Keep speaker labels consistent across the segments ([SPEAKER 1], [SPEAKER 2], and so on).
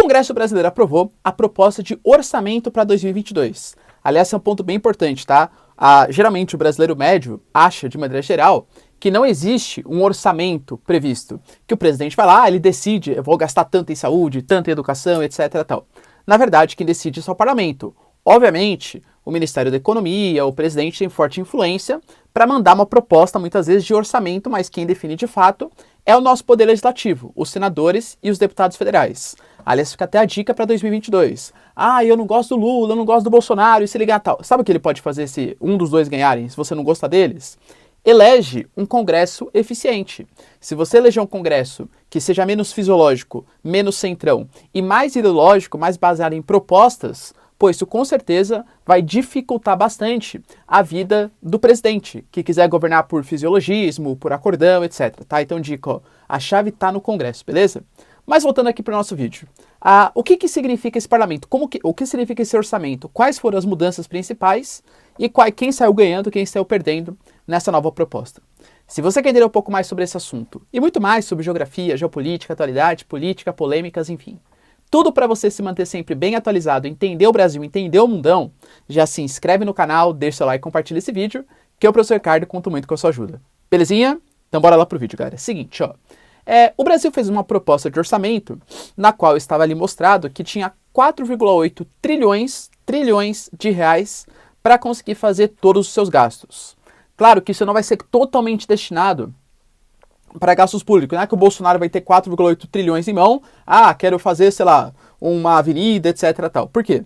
[SPEAKER 1] Congresso brasileiro aprovou a proposta de orçamento para 2022. Aliás, esse é um ponto bem importante, tá? Geralmente o brasileiro médio acha, de maneira geral, que não existe um orçamento previsto. Que o presidente vai lá, ele decide, eu vou gastar tanto em saúde, tanto em educação, etc. Tal. Na verdade, quem decide isso é o parlamento. Obviamente, o Ministério da Economia, o presidente tem forte influência para mandar uma proposta, muitas vezes, de orçamento, mas quem define de fato é o nosso poder legislativo, os senadores e os deputados federais. Aliás, fica até a dica para 2022. Eu não gosto do Lula, eu não gosto do Bolsonaro, e se ele ganhar tal. Sabe o que ele pode fazer se um dos dois ganharem, se você não gosta deles? Elege um Congresso eficiente. Se você eleger um Congresso que seja menos fisiológico, menos centrão e mais ideológico, mais baseado em propostas, pois isso com certeza vai dificultar bastante a vida do presidente, que quiser governar por fisiologismo, por acordão, etc. Tá? Então, dica, ó, a chave está no Congresso, beleza? Mas voltando aqui para o nosso vídeo. O que significa esse parlamento? O que significa esse orçamento? Quais foram as mudanças principais e quem saiu ganhando, quem saiu perdendo nessa nova proposta? Se você quer entender um pouco mais sobre esse assunto e muito mais sobre geografia, geopolítica, atualidade, política, polêmicas, enfim, tudo para você se manter sempre bem atualizado, entender o Brasil, entender o mundão, já se inscreve no canal, deixa seu like e compartilha esse vídeo, que eu, professor Ricardo, conto muito com a sua ajuda. Belezinha? Então bora lá pro vídeo, galera. Seguinte, ó. O Brasil fez uma proposta de orçamento na qual estava ali mostrado que tinha 4,8 trilhões de reais para conseguir fazer todos os seus gastos. Claro que isso não vai ser totalmente destinado para gastos públicos, não é que o Bolsonaro vai ter 4,8 trilhões em mão, quero fazer, sei lá, uma avenida, etc. Tal. Por quê?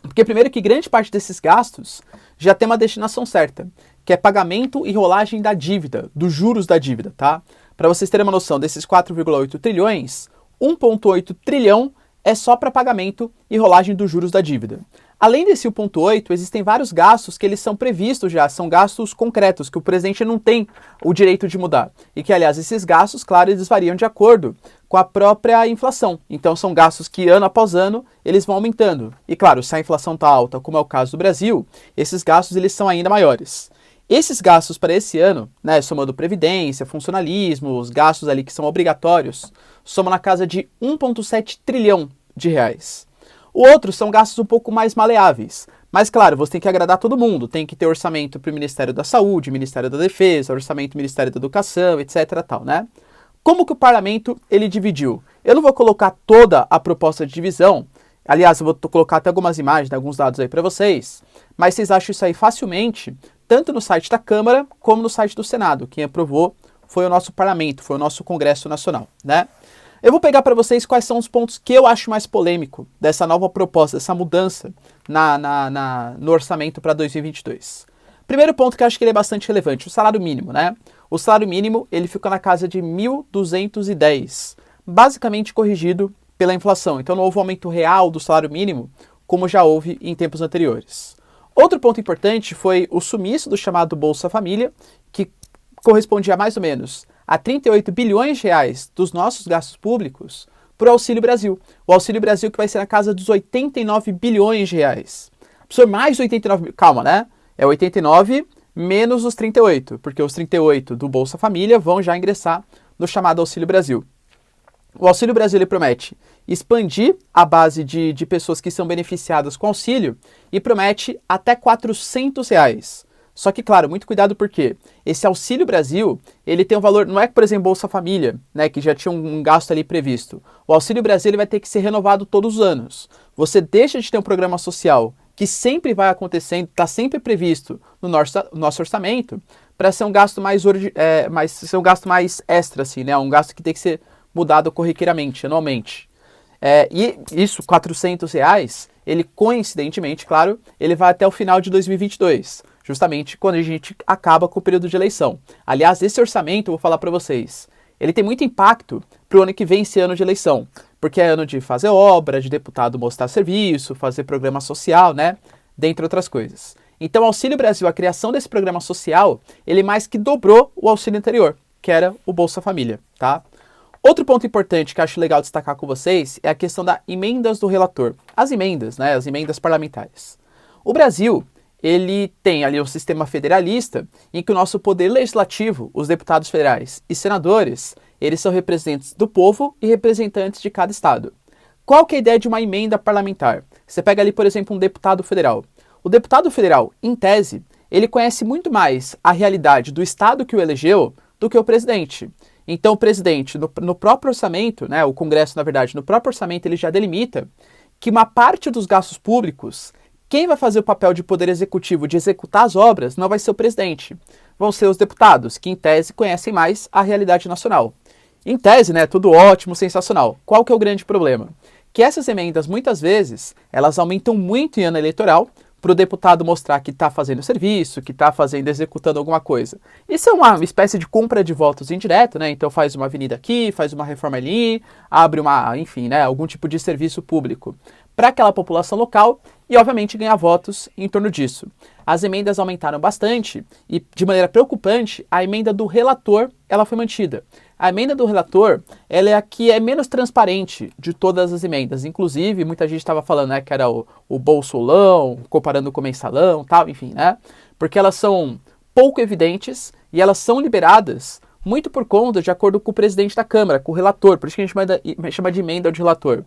[SPEAKER 1] Porque primeiro que grande parte desses gastos já tem uma destinação certa, que é pagamento e rolagem da dívida, dos juros da dívida, tá? Para vocês terem uma noção, desses 4,8 trilhões, 1,8 trilhão é só para pagamento e rolagem dos juros da dívida. Além desse 1,8, existem vários gastos que eles são previstos já, são gastos concretos, que o presidente não tem o direito de mudar. E que, aliás, esses gastos, claro, eles variam de acordo com a própria inflação. Então, são gastos que, ano após ano, eles vão aumentando. E, claro, se a inflação está alta, como é o caso do Brasil, esses gastos eles são ainda maiores. Esses gastos para esse ano, né, somando previdência, funcionalismo, os gastos ali que são obrigatórios, somam na casa de 1,7 trilhão de reais. O outro são gastos um pouco mais maleáveis. Mas, claro, você tem que agradar todo mundo. Tem que ter orçamento para o Ministério da Saúde, Ministério da Defesa, orçamento do Ministério da Educação, etc. Tal, né? Como que o parlamento ele dividiu? Eu não vou colocar toda a proposta de divisão. Aliás, eu vou colocar até algumas imagens, alguns dados aí para vocês. Mas vocês acham isso aí facilmente, tanto no site da Câmara como no site do Senado. Quem aprovou foi o nosso parlamento, foi o nosso Congresso Nacional, né? Eu vou pegar para vocês quais são os pontos que eu acho mais polêmico dessa nova proposta, dessa mudança no orçamento para 2022. Primeiro ponto que eu acho que ele é bastante relevante, o salário mínimo, né? O salário mínimo, ele fica na casa de 1.210, basicamente corrigido pela inflação. Então não houve um aumento real do salário mínimo, como já houve em tempos anteriores. Outro ponto importante foi o sumiço do chamado Bolsa Família, que correspondia mais ou menos a 38 bilhões de reais dos nossos gastos públicos para o Auxílio Brasil. O Auxílio Brasil que vai ser na casa dos 89 bilhões de reais. Professor, mais 89... Calma, né? É 89 menos os 38, porque os 38 do Bolsa Família vão já ingressar no chamado Auxílio Brasil. O Auxílio Brasil ele promete expandir a base de pessoas que são beneficiadas com auxílio e promete até R$400. Só que, claro, muito cuidado porque esse Auxílio Brasil, ele tem um valor, não é que, por exemplo, Bolsa Família, né, que já tinha um gasto ali previsto. O Auxílio Brasil ele vai ter que ser renovado todos os anos. Você deixa de ter um programa social que sempre vai acontecendo, está sempre previsto no nosso orçamento, para ser um gasto ser um gasto mais extra, assim, né, um gasto que tem que ser mudado corriqueiramente, anualmente. E isso, R$400, ele coincidentemente, claro, ele vai até o final de 2022. Justamente quando a gente acaba com o período de eleição. Aliás, esse orçamento, eu vou falar para vocês, ele tem muito impacto para o ano que vem, esse ano de eleição, porque é ano de fazer obra, de deputado mostrar serviço, fazer programa social, né, dentre outras coisas. Então, o Auxílio Brasil, a criação desse programa social, ele mais que dobrou o auxílio anterior, que era o Bolsa Família, tá? Outro ponto importante que eu acho legal destacar com vocês é a questão das emendas do relator. As emendas, né, as emendas parlamentares. O Brasil, ele tem ali um sistema federalista em que o nosso poder legislativo, os deputados federais e senadores, eles são representantes do povo e representantes de cada estado. Qual que é a ideia de uma emenda parlamentar? Você pega ali, por exemplo, um deputado federal. O deputado federal, em tese, ele conhece muito mais a realidade do estado que o elegeu do que o presidente. Então, o presidente, no próprio orçamento, né, o Congresso, na verdade, no próprio orçamento, ele já delimita que uma parte dos gastos públicos, quem vai fazer o papel de poder executivo de executar as obras não vai ser o presidente. Vão ser os deputados, que em tese conhecem mais a realidade nacional. Em tese, né, tudo ótimo, sensacional. Qual que é o grande problema? Que essas emendas, muitas vezes, elas aumentam muito em ano eleitoral para o deputado mostrar que está fazendo serviço, que está executando alguma coisa. Isso é uma espécie de compra de votos indireta, né? Então faz uma avenida aqui, faz uma reforma ali, abre enfim, né, algum tipo de serviço público para aquela população local e, obviamente, ganhar votos em torno disso. As emendas aumentaram bastante e, de maneira preocupante, a emenda do relator ela foi mantida. A emenda do relator ela é a que é menos transparente de todas as emendas. Inclusive, muita gente estava falando, né, que era o bolsolão, comparando com o mensalão, tal, enfim, né? Porque elas são pouco evidentes e elas são liberadas muito por conta de acordo com o presidente da Câmara, com o relator, por isso que a gente chama de emenda de relator.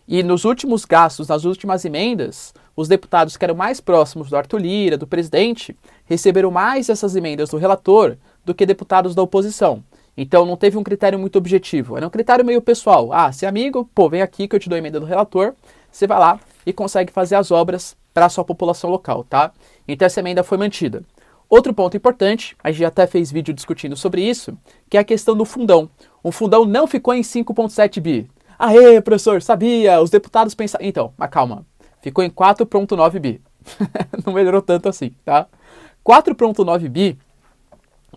[SPEAKER 1] E nos últimos gastos, nas últimas emendas, os deputados que eram mais próximos do Arthur Lira, do presidente, receberam mais essas emendas do relator do que deputados da oposição. Então não teve um critério muito objetivo, era um critério meio pessoal. Ah, se é amigo, pô, vem aqui que eu te dou a emenda do relator, você vai lá e consegue fazer as obras para a sua população local, tá? Então essa emenda foi mantida. Outro ponto importante, a gente até fez vídeo discutindo sobre isso, que é a questão do fundão. O fundão não ficou em 5,7 bi. Aê, professor, sabia, os deputados pensaram... Então, mas calma, ficou em 4,9 bi. Não melhorou tanto assim, tá? 4,9 bi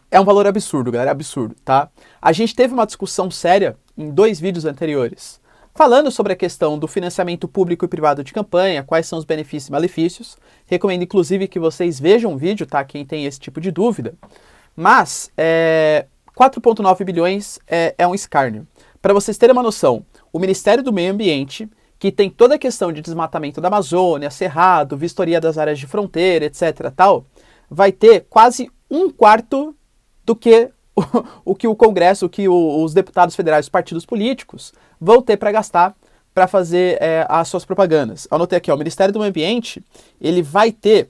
[SPEAKER 1] é um valor absurdo, galera, absurdo, tá? A gente teve uma discussão séria em 2 vídeos anteriores, falando sobre a questão do financiamento público e privado de campanha, quais são os benefícios e malefícios. Recomendo, inclusive, que vocês vejam o vídeo, tá? Quem tem esse tipo de dúvida. Mas, 4,9 bilhões é um escárnio. Para vocês terem uma noção, o Ministério do Meio Ambiente, que tem toda a questão de desmatamento da Amazônia, Cerrado, vistoria das áreas de fronteira, etc., tal, vai ter quase 1/4 do que o Congresso, o que os deputados federais, os partidos políticos, vão ter para gastar para fazer as suas propagandas. Anotei aqui, ó, o Ministério do Meio Ambiente, ele vai ter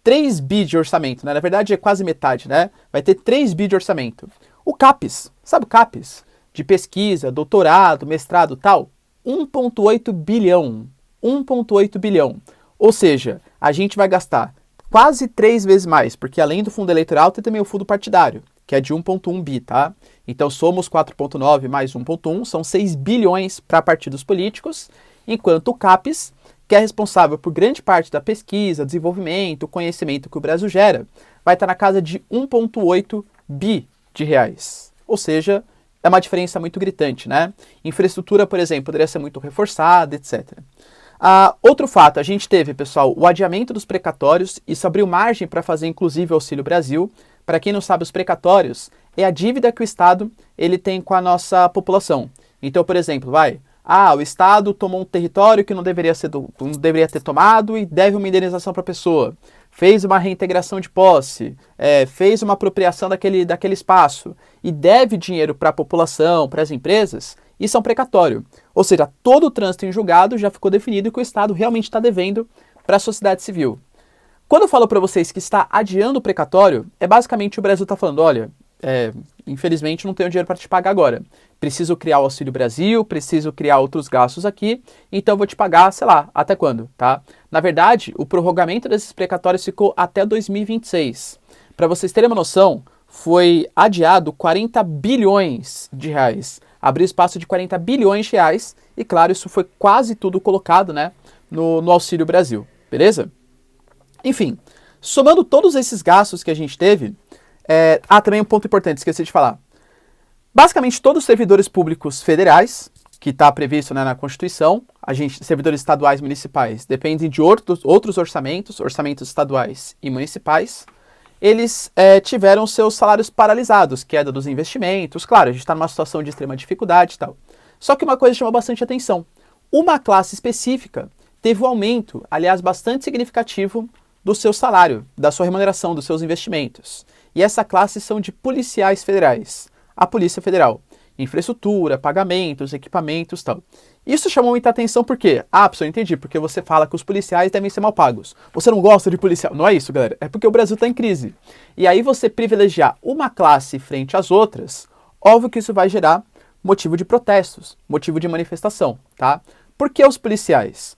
[SPEAKER 1] 3 bi de orçamento, né? Na verdade é quase metade, né? Vai ter 3 bi de orçamento. O CAPES, sabe o CAPES? De pesquisa, doutorado, mestrado, tal, 1,8 bilhão. 1,8 bilhão. Ou seja, a gente vai gastar quase 3 vezes mais, porque além do fundo eleitoral tem também o fundo partidário, que é de 1,1 bi, tá? Então somos 4,9 mais 1,1, são 6 bilhões para partidos políticos, enquanto o CAPES, que é responsável por grande parte da pesquisa, desenvolvimento, conhecimento que o Brasil gera, vai estar na casa de 1,8 bi de reais. Ou seja, é uma diferença muito gritante, né? Infraestrutura, por exemplo, poderia ser muito reforçada, etc. Outro fato, a gente teve, pessoal, o adiamento dos precatórios, isso abriu margem para fazer, inclusive, o Auxílio Brasil. Para quem não sabe, os precatórios é a dívida que o Estado ele tem com a nossa população. Então, por exemplo, o Estado tomou um território que não deveria ter tomado e deve uma indenização para a pessoa. Fez uma reintegração de posse, fez uma apropriação daquele espaço e deve dinheiro para a população, para as empresas, isso é um precatório. Ou seja, todo o trânsito em julgado já ficou definido que o Estado realmente está devendo para a sociedade civil. Quando eu falo para vocês que está adiando o precatório, é basicamente o Brasil está falando, olha, infelizmente não tenho dinheiro para te pagar agora. Preciso criar o Auxílio Brasil, preciso criar outros gastos aqui, então eu vou te pagar, sei lá, até quando, tá? Na verdade, o prorrogamento desses precatórios ficou até 2026. Para vocês terem uma noção, foi adiado 40 bilhões de reais. Abriu espaço de 40 bilhões de reais e, claro, isso foi quase tudo colocado, né, no Auxílio Brasil, beleza? Enfim, somando todos esses gastos que a gente teve, também um ponto importante, esqueci de falar. Basicamente, todos os servidores públicos federais, que está previsto, né, na Constituição, servidores estaduais e municipais, dependem de outros orçamentos estaduais e municipais, eles tiveram seus salários paralisados, queda dos investimentos. Claro, a gente está numa situação de extrema dificuldade e tal. Só que uma coisa chamou bastante atenção. Uma classe específica teve um aumento, aliás, bastante significativo do seu salário, da sua remuneração, dos seus investimentos. E essa classe são de policiais federais, a Polícia Federal. infraestrutura, pagamentos, equipamentos e tal. Isso chamou muita atenção porque, pessoal, eu entendi, porque você fala que os policiais devem ser mal pagos. Você não gosta de policial. Não é isso, galera. É porque o Brasil está em crise. E aí você privilegiar uma classe frente às outras, óbvio que isso vai gerar motivo de protestos, motivo de manifestação, tá? Por que os policiais?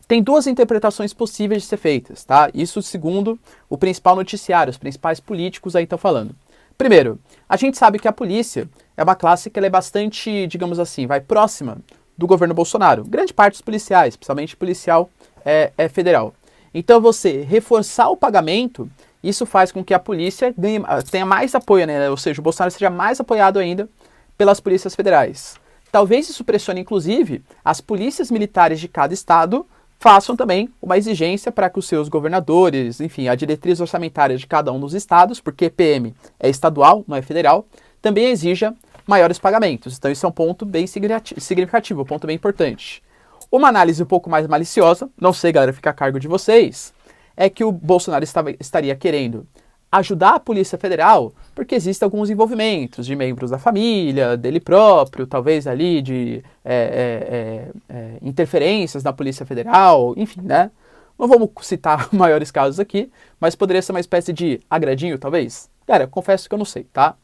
[SPEAKER 1] Tem duas interpretações possíveis de ser feitas, tá? Isso segundo o principal noticiário, os principais políticos aí estão falando. Primeiro, a gente sabe que a polícia é uma classe que ela é bastante, digamos assim, próxima do governo Bolsonaro. Grande parte dos policiais, principalmente policial federal. Então você reforçar o pagamento, isso faz com que a polícia tenha mais apoio, né? Ou seja, o Bolsonaro seja mais apoiado ainda pelas polícias federais. Talvez isso pressione, inclusive, as polícias militares de cada estado façam também uma exigência para que os seus governadores, enfim, a diretriz orçamentária de cada um dos estados, porque PM é estadual, não é federal, também exija maiores pagamentos. Então isso é um ponto bem significativo, um ponto bem importante. Uma análise um pouco mais maliciosa, não sei, galera, fica a cargo de vocês, é que o Bolsonaro estaria querendo ajudar a Polícia Federal porque existem alguns envolvimentos de membros da família, dele próprio, talvez ali de interferências na Polícia Federal, enfim, né? Não vamos citar maiores casos aqui, mas poderia ser uma espécie de agradinho, talvez. Cara, confesso que eu não sei, tá?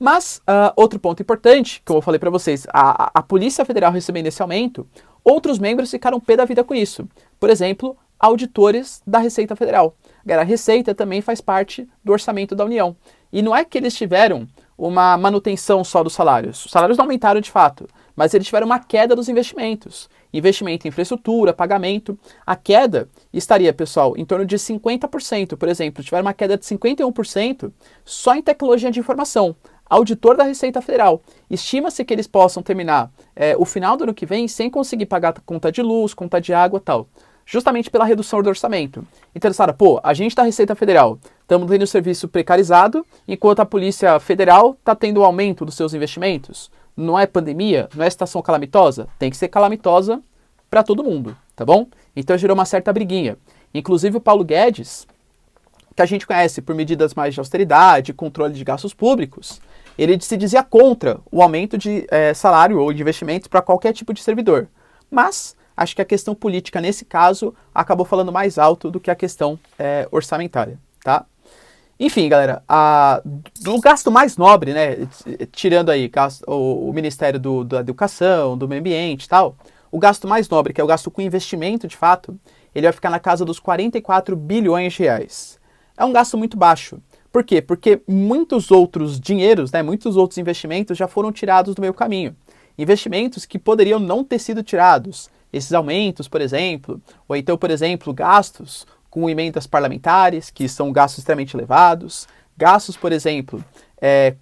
[SPEAKER 1] Mas, outro ponto importante, que eu falei para vocês, a Polícia Federal recebendo esse aumento, outros membros ficaram pé da vida com isso. Por exemplo, auditores da Receita Federal. A Receita também faz parte do orçamento da União. E não é que eles tiveram uma manutenção só dos salários. Os salários não aumentaram de fato, mas eles tiveram uma queda dos investimentos. Investimento em infraestrutura, pagamento. A queda estaria, pessoal, em torno de 50%. Por exemplo, tiveram uma queda de 51% só em tecnologia de informação. Auditor da Receita Federal. Estima-se que eles possam terminar o final do ano que vem sem conseguir pagar conta de luz, conta de água e tal. Justamente pela redução do orçamento. Então, a gente da Receita Federal, estamos tendo serviço precarizado, enquanto a Polícia Federal está tendo um aumento dos seus investimentos. Não é pandemia, não é situação calamitosa, tem que ser calamitosa para todo mundo, tá bom? Então gerou uma certa briguinha. Inclusive o Paulo Guedes, que a gente conhece por medidas mais de austeridade, controle de gastos públicos, ele se dizia contra o aumento de salário ou de investimentos para qualquer tipo de servidor. Mas acho que a questão política, nesse caso, acabou falando mais alto do que a questão orçamentária, tá? Enfim, galera, do gasto mais nobre, né, tirando aí o Ministério da Educação, do Meio Ambiente e tal, o gasto mais nobre, que é o gasto com investimento, de fato, ele vai ficar na casa dos 44 bilhões de reais. É um gasto muito baixo. Por quê? Porque muitos outros dinheiros, né, muitos outros investimentos já foram tirados do meio caminho. Investimentos que poderiam não ter sido tirados. Esses aumentos, por exemplo, ou então, por exemplo, gastos com emendas parlamentares, que são gastos extremamente elevados, gastos, por exemplo,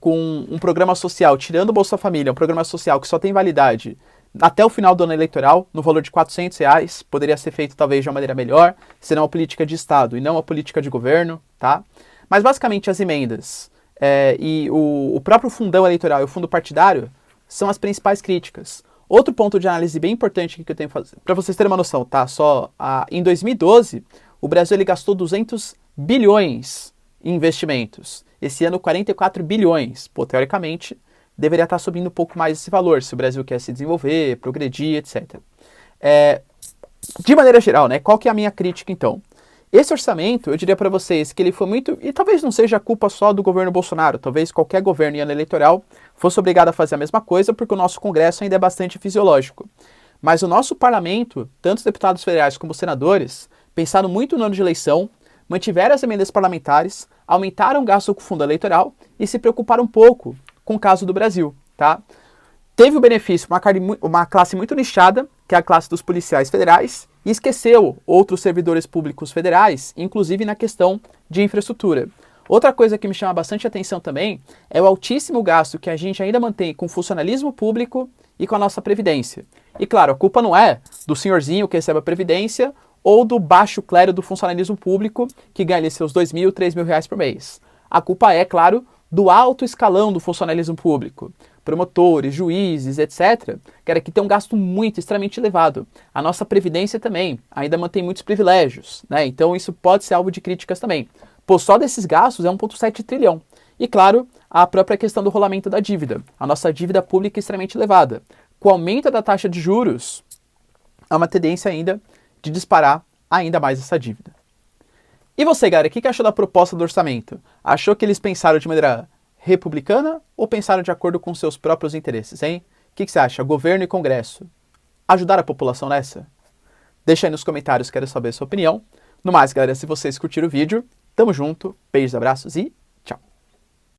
[SPEAKER 1] com um programa social, tirando o Bolsa Família, um programa social que só tem validade até o final do ano eleitoral, no valor de R$400, poderia ser feito talvez de uma maneira melhor, será uma política de Estado e não uma política de governo, tá? Mas basicamente as emendas e o próprio fundão eleitoral e o fundo partidário são as principais críticas. Outro ponto de análise bem importante que eu tenho que fazer, para vocês terem uma noção, tá? Em 2012, o Brasil ele gastou 200 bilhões em investimentos. Esse ano, 44 bilhões. Pô, teoricamente, deveria estar subindo um pouco mais esse valor, se o Brasil quer se desenvolver, progredir, etc. De maneira geral, né? Qual que é a minha crítica, então? Esse orçamento, eu diria para vocês que ele foi muito, e talvez não seja culpa só do governo Bolsonaro, talvez qualquer governo em ano eleitoral fosse obrigado a fazer a mesma coisa, porque o nosso Congresso ainda é bastante fisiológico. Mas o nosso parlamento, tanto os deputados federais como os senadores, pensaram muito no ano de eleição, mantiveram as emendas parlamentares, aumentaram o gasto com o fundo eleitoral e se preocuparam um pouco com o caso do Brasil, tá? Teve o benefício uma classe muito nichada, que é a classe dos policiais federais, e esqueceu outros servidores públicos federais, inclusive na questão de infraestrutura. Outra coisa que me chama bastante atenção também é o altíssimo gasto que a gente ainda mantém com o funcionalismo público e com a nossa previdência. E claro, a culpa não é do senhorzinho que recebe a previdência ou do baixo clero do funcionalismo público que ganha ali seus R$2.000, R$3.000 por mês. A culpa é, claro, do alto escalão do funcionalismo público. Promotores, juízes, etc., que tem um gasto muito, extremamente elevado. A nossa previdência também ainda mantém muitos privilégios, né? Então isso pode ser alvo de críticas também. Pô, só desses gastos é 1,7 trilhão. E, claro, a própria questão do rolamento da dívida. A nossa dívida pública é extremamente elevada. Com o aumento da taxa de juros, há uma tendência ainda de disparar ainda mais essa dívida. E você, galera, o que achou da proposta do orçamento? Achou que eles pensaram de maneira republicana ou pensaram de acordo com seus próprios interesses, hein? O que você acha? Governo e Congresso ajudaram a população nessa? Deixa aí nos comentários, quero saber a sua opinião. No mais, galera, se vocês curtiram o vídeo, tamo junto, beijos, abraços e